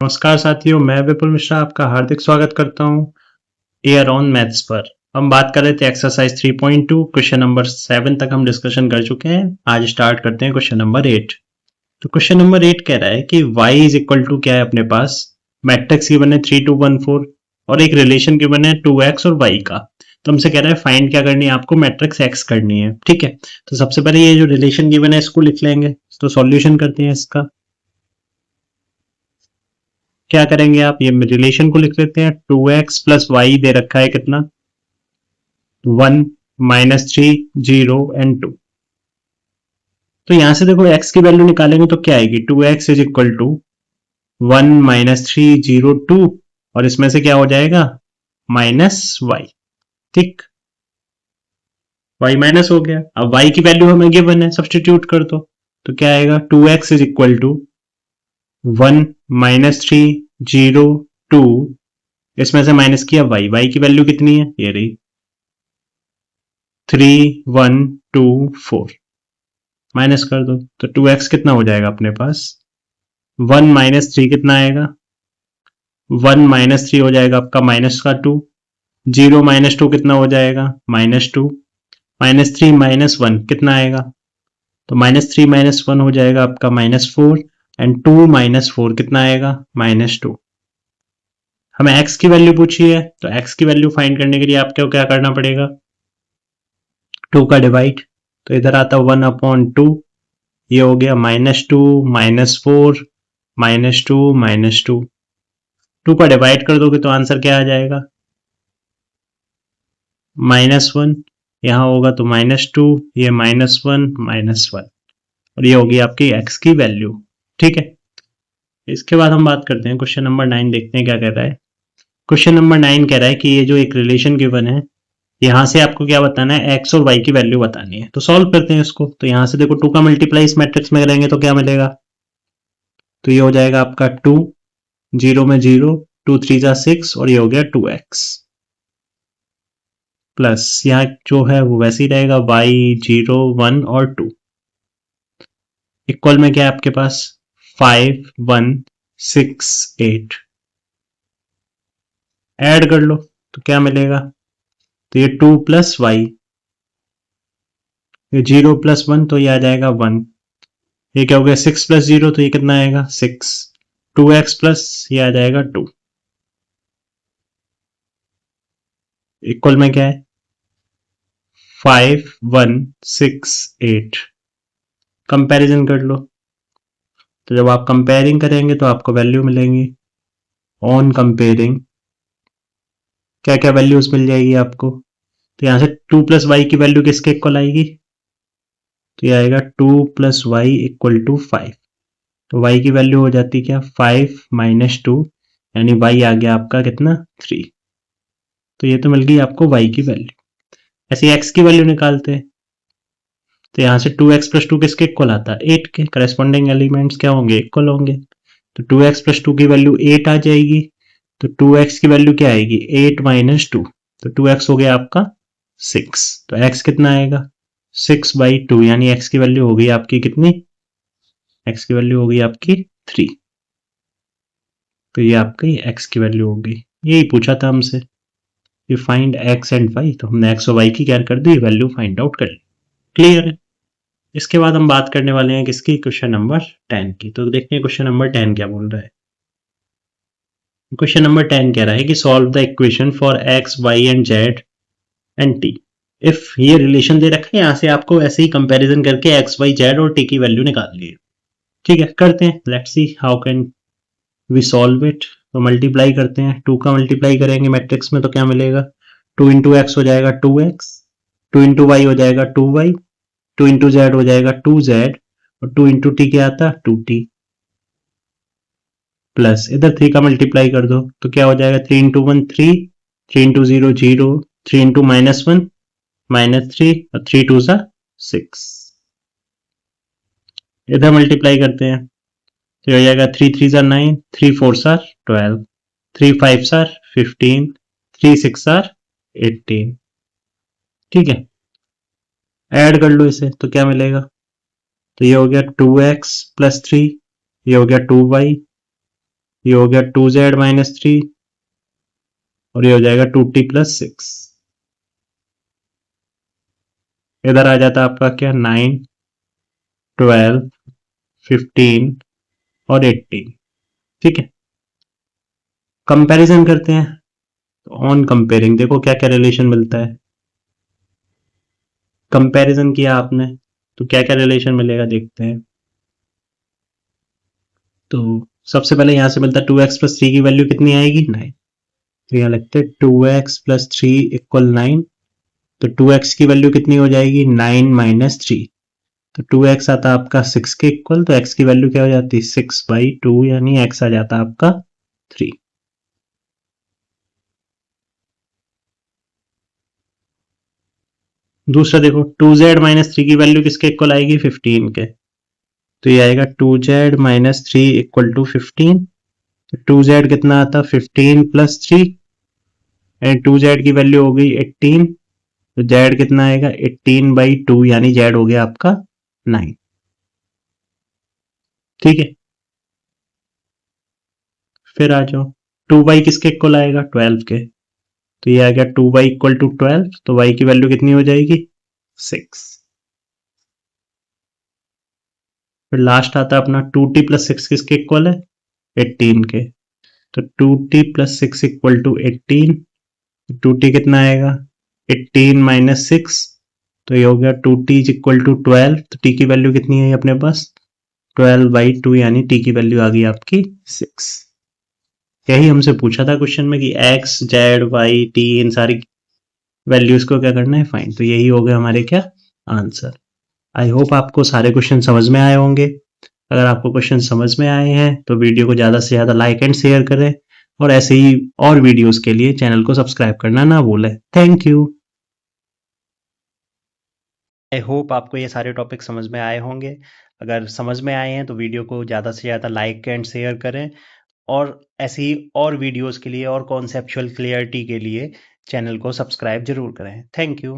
नमस्कार साथियों, मैं विपुल मिश्रा आपका हार्दिक स्वागत करता हूं एयर ऑन मैथ्स पर। हम बात कर रहे थे एक्सरसाइज 3.2 क्वेश्चन नंबर 7 तक हम डिस्कशन कर चुके हैं। आज स्टार्ट करते हैं क्वेश्चन नंबर 8। तो क्वेश्चन नंबर 8 कह रहा है कि y इज इक्वल टू क्या है अपने पास, मैट्रिक्स गिवन है 3 2 1 4 और एक रिलेशन गिवन है 2x और y का। तो हमसे कह रहा है फाइंड क्या करनी है, आपको मैट्रिक्स x करनी है। ठीक है, तो सबसे पहले ये जो रिलेशन गिवन है इसको लिख लेंगे। तो सॉल्यूशन करते हैं इसका। क्या करेंगे आप, ये रिलेशन को लिख लेते हैं। 2x प्लस वाई दे रखा है कितना, 1 -3 0 एंड 2। तो यहां से देखो x की वैल्यू निकालेंगे तो क्या आएगी, 2x इज इक्वल टू 1 -3 0 2 और इसमें से क्या हो जाएगा -y। ठीक, y माइनस हो गया। अब y की वैल्यू हमें गिवन है, सब्सटीट्यूट कर दो। तो क्या आएगा, 2x इज इक्वल टू 1 -3 0 2, इसमें से माइनस किया y की वैल्यू कितनी है, ये रही 3 1 2 4, माइनस कर दो। तो 2x कितना हो जाएगा अपने पास, 1 -3 कितना आएगा, 1 -3 हो जाएगा आपका माइनस का 2, 0 -2 कितना हो जाएगा -2, -3 -1 कितना आएगा, तो -3 -1 हो जाएगा आपका -4 एंड 2 -4 कितना आएगा -2। हमें x की वैल्यू पूछी है, तो x की वैल्यू फाइंड करने के लिए आपको क्या करना पड़ेगा, 2 का डिवाइड। तो इधर आता 1/2, ये हो गया -2 -4 -2 -2। 2 का डिवाइड कर दोगे तो आंसर क्या आ जाएगा, -1। यहां होगा तो -2, ये -1 -1 और ये होगी आपकी x की वैल्यू। ठीक है, इसके बाद हम बात करते हैं क्वेश्चन नंबर 9, देखते हैं क्या कह रहा है। क्वेश्चन नंबर 9 कह रहा है कि ये जो एक रिलेशन गिवन है, यहां से आपको क्या बताना है, x और y की वैल्यू बतानी है। तो सॉल्व करते हैं इसको। तो यहां से देखो 2 का मल्टीप्लाई इस मैट्रिक्स में करेंगे तो क्या मिलेगा, तो ये हो जाएगा आपका 2, 0 में 0, 2 3 जा 6 और ये हो गया 2x प्लस यहाँ जो है वो वैसे ही रहेगा y 0 1 और 2 इक्वल में क्या है आपके पास 5 1 6 8। ऐड कर लो तो क्या मिलेगा, तो ये 2 प्लस वाई, ये 0 प्लस 1 तो ये आ जाएगा 1, ये क्या हो गया 6 प्लस 0 तो ये कितना आएगा 6, 2x प्लस ये आ जाएगा 2 इक्वल में क्या है 5 1 6 8। कंपैरिजन कर लो, तो जब आप कंपेयरिंग करेंगे तो आपको वैल्यू मिलेंगी। ऑन कंपेयरिंग क्या क्या वैल्यूज मिल जाएगी आपको, तो यहां से 2 प्लस वाई की वैल्यू किसके इक्वल आएगी, तो ये आएगा 2 प्लस वाई इक्वल टू 5। तो y की वैल्यू हो जाती क्या 5 -2 यानी y आ गया आपका कितना 3। तो ये तो मिल गई आपको y की वैल्यू। ऐसे x की वैल्यू निकालते हैं, तो यहां से 2x प्लस 2 किसके इक्वल आता है 8 के, करस्पॉन्डिंग एलिमेंट्स क्या होंगे इक्वल होंगे। तो 2x प्लस 2 की वैल्यू 8 आ जाएगी, तो 2x की वैल्यू क्या आएगी 8 -2, तो 2x हो गया आपका 6। तो x कितना आएगा 6/2 यानी x की वैल्यू होगी आपकी कितनी, x की वैल्यू होगी आपकी 3। तो ये आपकी x की वैल्यू होगी, यही पूछा था हमसे कि फाइंड x एंड y, तो हमने x और y की क्या कर दी वैल्यू फाइंड आउट कर ली। क्लियर है। इसके बाद हम बात करने वाले हैं किसकी, क्वेश्चन नंबर 10 की। तो देखते हैं क्वेश्चन नंबर 10 क्या बोल रहा है। क्वेश्चन नंबर 10 कह रहा है कि solve the equation for x y and z and t if, ये रिलेशन दे रखा है, यहां से आपको ऐसे ही कंपैरिजन करके x y z और t की वैल्यू निकालनी है। ठीक है, करते हैं, let's see how can we solve it. तो मल्टीप्लाई करते हैं, 2 का मल्टीप्लाई करेंगे मैट्रिक्स में तो क्या मिलेगा, 2 इंटू एक्स हो जाएगा 2x, 2 इंटू वाई हो जाएगा 2y, 2 इंटू जेड हो जाएगा 2z और 2 इंटू टी क्या आता 2t प्लस इधर 3 का मल्टीप्लाई कर दो तो क्या हो जाएगा 3 इंटू 1 3, 3 इंटू 0 0, 3 इंटू -1 -3 और 3 2 सा 6। इधर मल्टीप्लाई करते हैं तो हो जाएगा 3 3 सा 9, 3 4 सा 12, 3 5 सा 15, 3 6 सा 18। ठीक है, ऐड कर लो इसे तो क्या मिलेगा, तो ये हो गया 2x प्लस 3, ये हो गया 2y ये हो गया 2z माइनस 3 और ये हो जाएगा 2t प्लस 6। इधर आ जाता है आपका क्या 9, 12, 15 और 18। ठीक है, कंपैरिजन करते हैं। तो ऑन कंपेयरिंग देखो क्या क्या रिलेशन मिलता है। कंपैरिजन किया आपने तो क्या क्या रिलेशन मिलेगा देखते हैं। तो सबसे पहले यहां से मिलता है 2x प्लस 3 की वैल्यू कितनी आएगी 9। तो यहाँ लगते हैं 2x प्लस 3 इक्वल 9। तो 2x की वैल्यू कितनी हो जाएगी 9 माइनस 3। तो 2x आता है आपका 6 के इक्वल, तो x की वैल्यू क्या हो जाती है 6/2 यानी x आ जाता है आपका 3। दूसरा देखो 2z माइनस 3 की वैल्यू किसके इक्वल आएगी 15 के। तो ये आएगा 2z माइनस 3 इक्वल टू 15। तो 2z कितना आता 15 प्लस 3 एंड 2z की वैल्यू हो गई 18। तो z कितना आएगा 18/2 यानी z हो गया आपका 9। ठीक है, फिर आ जाओ 2y किसके इक्वल आएगा 12 के। तो ये आ गया 2y इक्वल टू 12। तो y की वैल्यू कितनी हो जाएगी 6। फिर लास्ट आता है अपना 2t प्लस 6 किसके इक्वल है 18 के। तो 2t plus 6 equal to 18। 2t कितना आएगा 18 माइनस 6। तो ये हो गया 2t इज इक्वल टू 12। तो t की वैल्यू कितनी है अपने पास 12/2 यानी t की वैल्यू आ गई आपकी 6। यही हमसे पूछा था क्वेश्चन में कि x, z, y, t इन सारी वैल्यूज को क्या करना है फाइंड। तो यही हो गया हमारे क्या आंसर। आई होप आपको सारे क्वेश्चन समझ में आए होंगे। अगर आपको क्वेश्चन समझ में आए हैं तो वीडियो को ज़्यादा से ज़्यादा लाइक एंड शेयर करें और ऐसे ही और वीडियोस के लिए चैनल को सब्सक्राइब करना ना भूलें। Thank you. आई होप आपको ये सारे टॉपिक समझ में आए होंगे। अगर समझ में आए हैं तो वीडियो को ज़्यादा से ज़्यादा लाइक एंड शेयर करें और ऐसी ही और वीडियोस के लिए और कॉन्सेप्चुअल क्लियरिटी के लिए चैनल को सब्सक्राइब जरूर करें। Thank you.